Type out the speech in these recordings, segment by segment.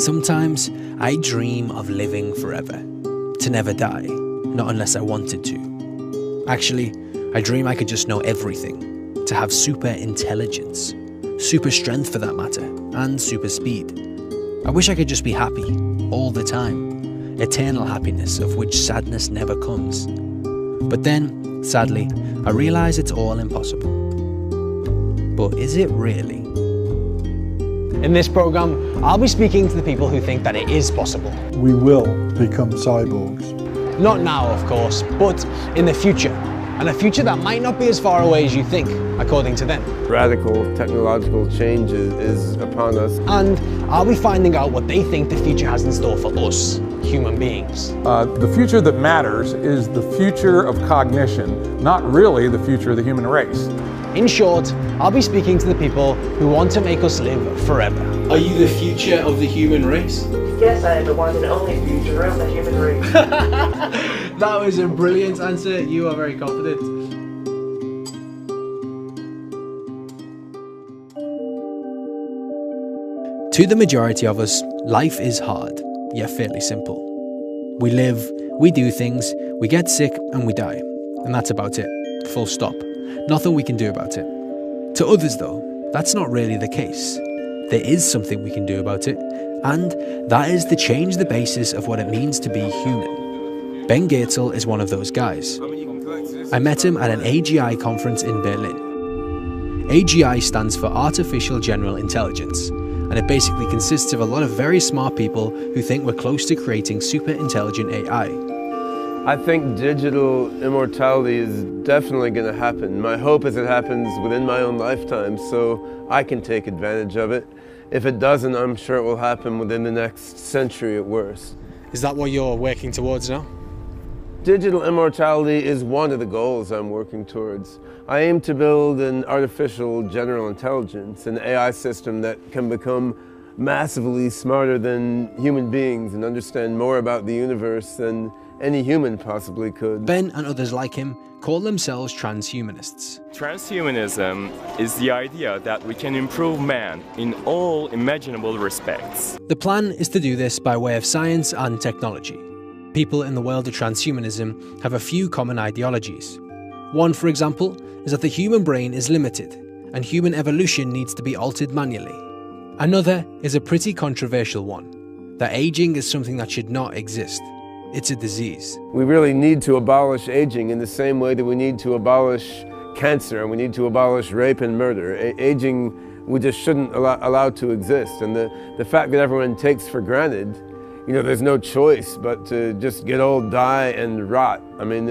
Sometimes I dream of living forever, to never die, not unless I wanted to. Actually, I dream I could just know everything, to have super intelligence, super strength for that matter, and super speed. I wish I could just be happy, all the time, eternal happiness of which sadness never comes. But then, sadly, I realise it's all impossible. But is it really? In this programme, I'll be speaking to the people who think that it is possible. We will become cyborgs. Not now, of course, but in the future. And a future that might not be as far away as you think, according to them. Radical technological change is upon us. And I'll be finding out what they think the future has in store for us, human beings. The future that matters is the future of cognition, not really the future of the human race. In short, I'll be speaking to the people who want to make us live forever. Are you the future of the human race? Yes, I am the one and only future of the human race. That was a brilliant answer. You are very confident. To the majority of us, life is hard, yet fairly simple. We live, we do things, we get sick and we die. And that's about it. Full stop. Nothing we can do about it. To others though, that's not really the case. There is something we can do about it, and that is to change the basis of what it means to be human. Ben Goertzel is one of those guys. I met him at an AGI conference in Berlin. AGI stands for Artificial General Intelligence, and it basically consists of a lot of very smart people who think we're close to creating super intelligent AI. I think digital immortality is definitely going to happen. My hope is it happens within my own lifetime so I can take advantage of it. If it doesn't, I'm sure it will happen within the next century at worst. Is that what you're working towards now? Digital immortality is one of the goals I'm working towards. I aim to build an artificial general intelligence, an AI system that can become massively smarter than human beings and understand more about the universe than any human possibly could. Ben and others like him call themselves transhumanists. Transhumanism is the idea that we can improve man in all imaginable respects. The plan is to do this by way of science and technology. People in the world of transhumanism have a few common ideologies. One, for example, is that the human brain is limited and human evolution needs to be altered manually. Another is a pretty controversial one, that aging is something that should not exist. It's a disease. We really need to abolish aging in the same way that we need to abolish cancer and we need to abolish rape and murder. Aging, we just shouldn't allow to exist. And the fact that everyone takes for granted, you know, there's no choice but to just get old, die, and rot. I mean,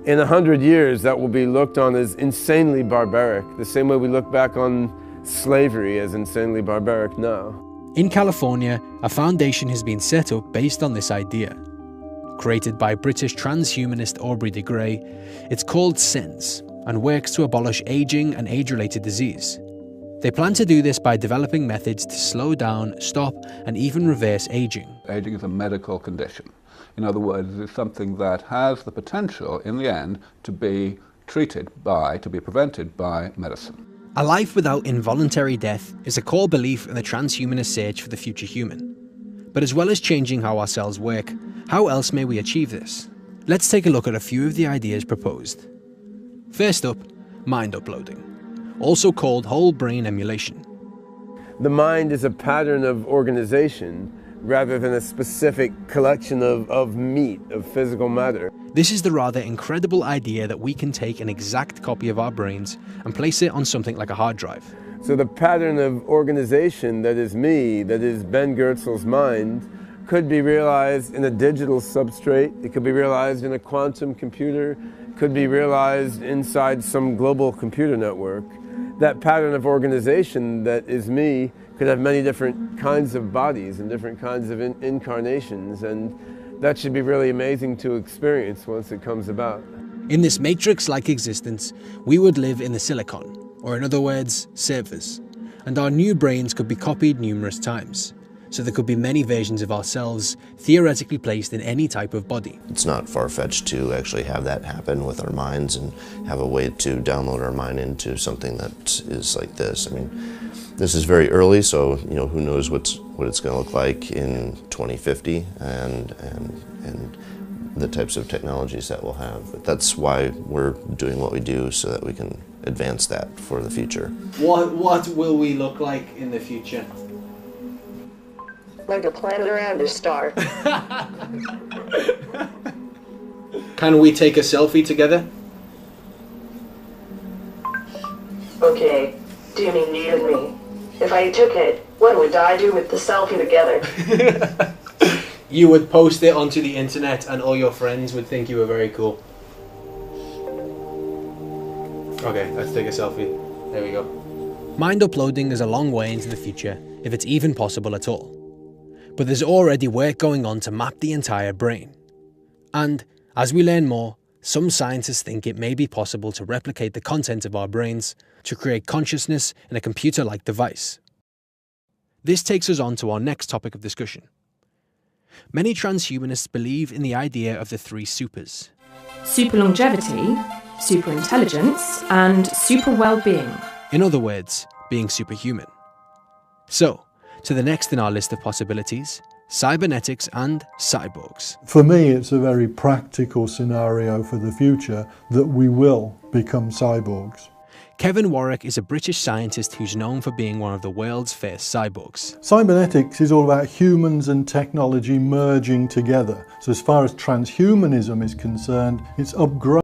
in 100 years, that will be looked on as insanely barbaric, the same way we look back on slavery as insanely barbaric now. In California, a foundation has been set up based on this idea. Created by British transhumanist Aubrey de Grey, it's called SENS and works to abolish aging and age-related disease. They plan to do this by developing methods to slow down, stop, and even reverse aging. Aging is a medical condition. In other words, it's something that has the potential, in the end, to be prevented by medicine. A life without involuntary death is a core belief in the transhumanist search for the future human. But as well as changing how our cells work, how else may we achieve this? Let's take a look at a few of the ideas proposed. First up, mind uploading, also called whole brain emulation. The mind is a pattern of organization rather than a specific collection of meat, of physical matter. This is the rather incredible idea that we can take an exact copy of our brains and place it on something like a hard drive. So the pattern of organization that is me, that is Ben Goertzel's mind, could be realized in a digital substrate, it could be realized in a quantum computer, it could be realized inside some global computer network. That pattern of organization that is me could have many different kinds of bodies and different kinds of incarnations, and that should be really amazing to experience once it comes about. In this matrix-like existence, we would live in the silicon, or in other words, servers, and our new brains could be copied numerous times. So there could be many versions of ourselves theoretically placed in any type of body. It's not far-fetched to actually have that happen with our minds and have a way to download our mind into something that is like this. I mean, This is very early, so who knows what it's going to look like in 2050 and the types of technologies that we'll have. But that's why we're doing what we do, so that we can advance that for the future. What will we look like in the future? Like a planet around a star. Can we take a selfie together? Okay, do you mean you and me? If I took it, what would I do with the selfie together? You would post it onto the internet and all your friends would think you were very cool. Okay, let's take a selfie. There we go. Mind uploading is a long way into the future, if it's even possible at all. But there's already work going on to map the entire brain. And as we learn more, some scientists think it may be possible to replicate the content of our brains to create consciousness in a computer-like device. This takes us on to our next topic of discussion. Many transhumanists believe in the idea of the three supers: super longevity, super intelligence, and super well-being. In other words, being superhuman. So, to the next in our list of possibilities, cybernetics and cyborgs. For me, it's a very practical scenario for the future that we will become cyborgs. Kevin Warwick is a British scientist who's known for being one of the world's first cyborgs. Cybernetics is all about humans and technology merging together. So as far as transhumanism is concerned, it's upgrading